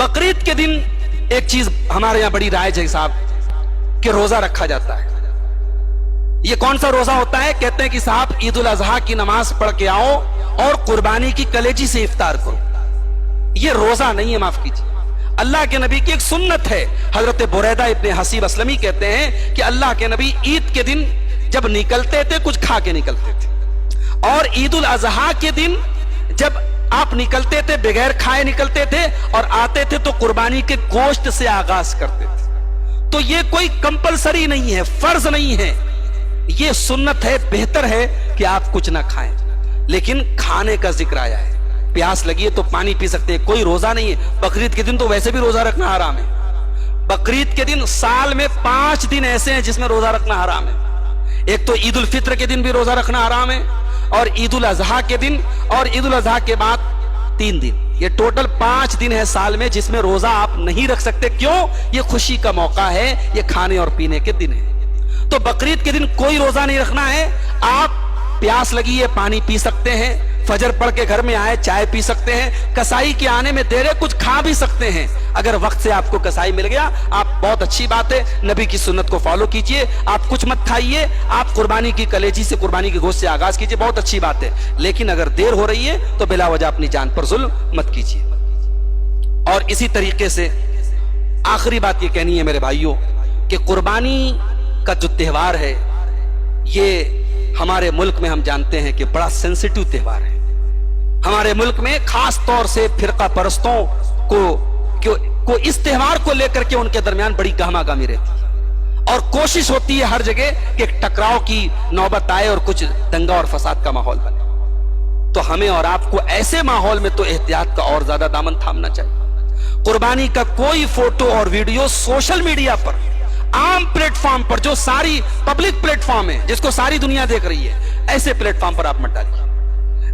बकरीद के दिन एक चीज हमारे यहाँ बड़ी राइज है साहब कि रोजा रखा जाता है। ये कौन सा रोजा होता है? कहते हैं कि साहब ईद उल अजहा की नमाज पढ़ के आओ और कुर्बानी की कलेजी से इफ्तार करो। ये रोजा नहीं है, माफ कीजिए, अल्लाह के नबी की एक सुन्नत है। हजरत बुरैदा इब्ने हसीब असलमी कहते हैं कि अल्लाह के नबी ईद के दिन जब निकलते थे कुछ खा के निकलते थे, और ईद उल अजहा के दिन जब आप निकलते थे बगैर खाए निकलते थे और आते थे तो कुर्बानी के गोश्त से आगाज करते थे। तो ये कोई कंपलसरी नहीं है, फर्ज नहीं है, ये सुन्नत है। बेहतर है कि आप कुछ ना खाएं, लेकिन खाने का जिक्र आया है। प्यास लगी है तो पानी पी सकते हैं, कोई रोजा नहीं है। बकरीद के दिन तो वैसे भी रोजा रखना हराम है। बकरीद के दिन साल में 5 दिन ऐसे हैं जिसमें रोजा रखना हराम है। एक तो ईद उल फित्र के दिन भी रोजा रखना हराम है, और ईद उल अजहा के दिन, और ईद उल अजहा के बाद 3 दिन। ये टोटल 5 दिन है साल में जिसमें रोजा आप नहीं रख सकते। क्यों? ये खुशी का मौका है, ये खाने और पीने के दिन है। तो बकरीद के दिन कोई रोजा नहीं रखना है। आप प्यास लगी है पानी पी सकते हैं, फजर पढ़ के घर में आए चाय पी सकते हैं, कसाई के आने में देर है कुछ खा भी सकते हैं। अगर वक्त से आपको कसाई मिल गया आप बहुत अच्छी बात है, नबी की सुन्नत को फॉलो कीजिए। आप कुछ मत खाइए, आप कुर्बानी की कलेजी से, कुर्बानी के गोश्त से आगाज कीजिए, बहुत अच्छी बात है। लेकिन अगर देर हो रही है तो बिला वजह अपनी जान पर जुल्म मत कीजिए। और इसी तरीके से आखिरी बात ये कहनी है मेरे भाइयों कि कुर्बानी का जो त्योहार है ये हमारे मुल्क में हम जानते हैं कि बड़ा सेंसिटिव त्योहार है। हमारे मुल्क में खास तौर से फिरका परस्तों को इस त्योहार को लेकर के उनके दरमियान बड़ी गहमागहमी रहती है, और कोशिश होती है हर जगह कि टकराव की नौबत आए और कुछ दंगा और फसाद का माहौल बने। तो हमें और आपको ऐसे माहौल में तो एहतियात का और ज्यादा दामन थामना चाहिए। कुर्बानी का कोई फोटो और वीडियो सोशल मीडिया पर, आम प्लेटफॉर्म पर, जो सारी पब्लिक प्लेटफॉर्म है जिसको सारी दुनिया देख रही है, ऐसे प्लेटफॉर्म पर आप मत डालिए।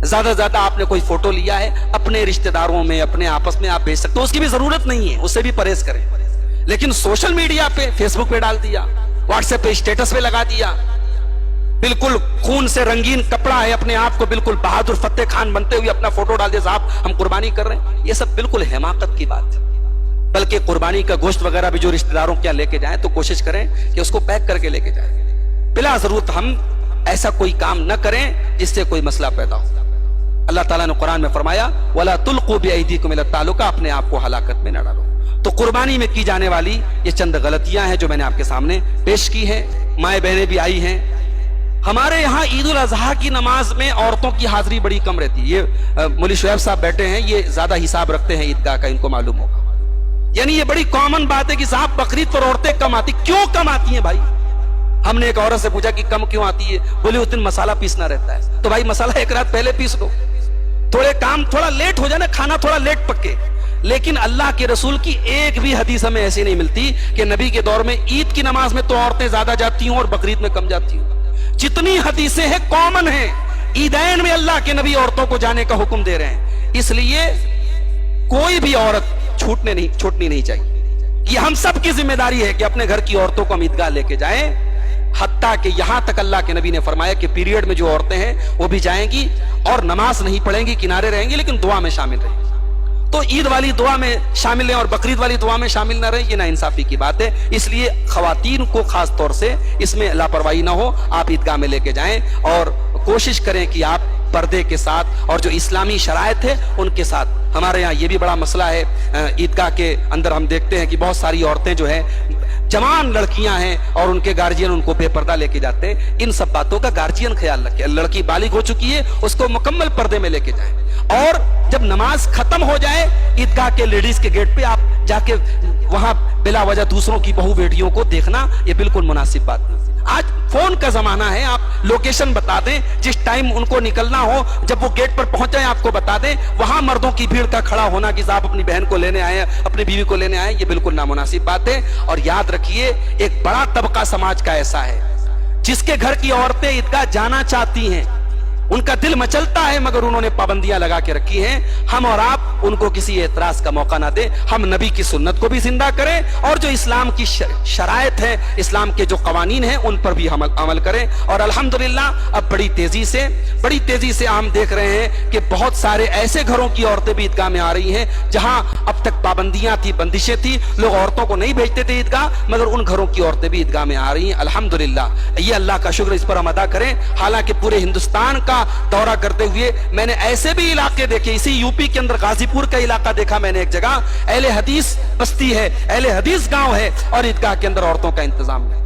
ज्यादा से ज्यादा आपने कोई फोटो लिया है अपने रिश्तेदारों में, अपने आपस में आप भेज सकते हो, उसकी भी जरूरत नहीं है, उससे भी परहेज करें। लेकिन सोशल मीडिया पे, फेसबुक पे डाल दिया, व्हाट्सएप पे स्टेटस पे लगा दिया, बिल्कुल खून से रंगीन कपड़ा है, अपने आप को बिल्कुल बहादुर फतेह खान बनते हुए अपना फोटो डाल दिया, साहब हम कुर्बानी कर रहे हैं, ये सब बिल्कुल हिमाकत की बात है। बल्कि कुर्बानी का गोश्त वगैरह भी जो रिश्तेदारों के यहाँ लेके जाएं तो कोशिश करें कि उसको पैक करके लेके जाएं। बिला जरूरत हम ऐसा कोई काम न करें जिससे कोई मसला पैदा हो। अल्लाह ताला ने कुरान में फरमाया वला तुल्कू बिअयदीकुम इला तालुका, अपने आप को हलाकत में न डालो। तो कुर्बानी में की जाने वाली ये चंद गलतियां हैं जो मैंने आपके सामने पेश की है। माए बहनें भी आई हैं। हमारे यहाँ ईद उल अजहा की नमाज में औरतों की हाजिरी बड़ी कम रहती है। ये मौलवी शुएब साहब बैठे हैं, ये ज्यादा हिसाब रखते हैं ईदगाह का, इनको मालूम होगा। यानी ये बड़ी कॉमन बात है कि साहब बकरीद पर औरतें कम आती। क्यों कम आती हैं भाई? हमने एक औरत से पूछा कि कम क्यों आती है, बोले उस दिन मसाला पीसना रहता है। तो भाई मसाला एक रात पहले पीस लो, थोड़े काम थोड़ा लेट हो जाए ना, खाना थोड़ा लेट पके। लेकिन अल्लाह के रसूल की एक भी हदीस हमें ऐसी नहीं मिलती कि नबी के दौर में ईद की नमाज में तो औरतें ज्यादा जाती हूं और बकरीद में कम जाती हूं। जितनी हदीसें हैं कॉमन हैं। ईदैन में अल्लाह के नबी औरतों को जाने का हुक्म दे रहे हैं, इसलिए कोई भी औरत छूटनी नहीं चाहिए। ये हम सब की जिम्मेदारी है कि अपने घर की औरतों को हम ईदगाह लेके जाएं। हत्ता कि यहां तक अल्लाह के नबी ने फरमाया कि पीरियड में जो औरतें हैं वो भी जाएंगी और नमाज नहीं पढ़ेंगी, किनारे रहेंगी, लेकिन दुआ में शामिल रहेंगी। तो ईद वाली दुआ में शामिल हैं और बकरीद वाली दुआ में शामिल न रहे, ये नाइंसाफी की बात है। इसलिए खवातीन को खास तौर से इसमें लापरवाही ना हो, आप ईदगाह में लेके जाएं और कोशिश करें कि आप पर्दे के साथ और जो इस्लामी शरायत है उनके साथ। हमारे यहाँ ये भी बड़ा मसला है, ईदगाह के अंदर हम देखते हैं कि बहुत सारी औरतें जो है जवान लड़कियां हैं और उनके गार्जियन उनको बेपर्दा लेके जाते हैं। इन सब बातों का गार्जियन ख्याल रखे। लड़की बालिग हो चुकी है, उसको मुकम्मल पर्दे में लेके जाएं। और जब नमाज खत्म हो जाए ईदगाह के लेडीज के गेट पे आप जाके वहां बिला वजह दूसरों की बहू बेटियों को देखना, ये बिल्कुल मुनासिब बात नहीं। आज फोन का जमाना है, आप लोकेशन बता दें, जिस टाइम उनको निकलना हो, जब वो गेट पर पहुंच जाए आपको बता दें। वहां मर्दों की भीड़ का खड़ा होना कि साहब अपनी बहन को लेने आए, अपनी बीवी को लेने आए, ये बिल्कुल नामुनासिब बात है। और याद रखिए एक बड़ा तबका समाज का ऐसा है जिसके घर की औरतें ईदगाह जाना चाहती हैं, ان کا دل مچلتا ہے مگر انہوں نے پابندیاں لگا کے رکھی ہیں. ہم اور آپ ان کو کسی اعتراض کا موقع نہ دیں. ہم نبی کی سنت کو بھی زندہ کریں اور جو اسلام کی شرائط ہے, اسلام کے جو قوانین ہیں ان پر بھی ہم عمل کریں. اور الحمدللہ اب بڑی تیزی سے ہم دیکھ رہے ہیں کہ بہت سارے ایسے گھروں کی عورتیں بھی عیدگاہ میں آ رہی ہیں جہاں اب تک پابندیاں تھی, بندشیں تھی, لوگ عورتوں کو نہیں بھیجتے تھے عیدگاہ, مگر ان گھروں کی عورتیں بھی عیدگاہ میں آ رہی ہیں. الحمدللہ یہ اللہ کا شکر, اس پر ہم ادا کریں. حالانکہ پورے ہندوستان کا دورہ کرتے ہوئے میں نے ایسے بھی علاقے دیکھے, اسی یوپی کے اندر غازی پور کا علاقہ دیکھا میں نے, ایک جگہ اہل حدیث بستی ہے, اہل حدیث گاؤں ہے, اور عیدگاہ کے اندر عورتوں کا انتظام ہے.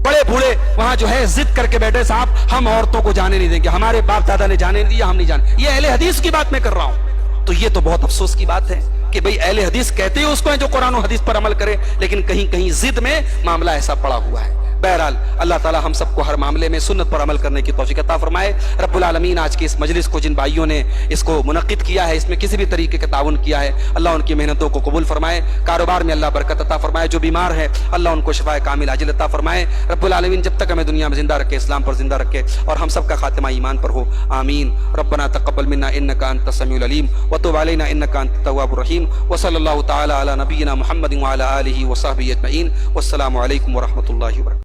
بڑے بوڑھے وہاں جو ہے ضد کر کے بیٹھے, صاحب ہم عورتوں کو جانے نہیں دیں گے, ہمارے باپ دادا نے جانے نہیں دیا, ہم نہیں جانے. یہ اہل حدیث کی بات میں کر رہا ہوں. تو یہ تو بہت افسوس کی بات ہے کہ بھئی اہل حدیث کہتے ہیں اس کو ہیں جو قرآن و حدیث پر عمل کرے, لیکن کہیں کہیں ضد میں معاملہ ایسا پڑا ہوا ہے. بہرحال اللہ تعالی ہم سب کو ہر معاملے میں سنت پر عمل کرنے کی توفیق عطا فرمائے. رب العالمین آج کی اس مجلس کو جن بھائیوں نے اس کو منعقد کیا ہے, اس میں کسی بھی طریقے کا تعاون کیا ہے, اللہ ان کی محنتوں کو قبول فرمائے. کاروبار میں اللہ برکت عطا فرمائے. جو بیمار ہے اللہ ان کو شفاء کامل عاجل عطا فرمائے. رب العالمین جب تک ہمیں دنیا میں زندہ رکھے, اسلام پر زندہ رکھے, اور ہم سب کا خاتمہ ایمان پر ہو. آمین. ربنا تقبل منا انک انت السمیع العلیم وتب علینا انک انت التواب الرحیم. وصلی اللہ تعالی علی نبینا محمد وعلی آلہ وصحبہ اجمعین. والسلام علیکم ورحمۃ اللہ وبرکاتہ.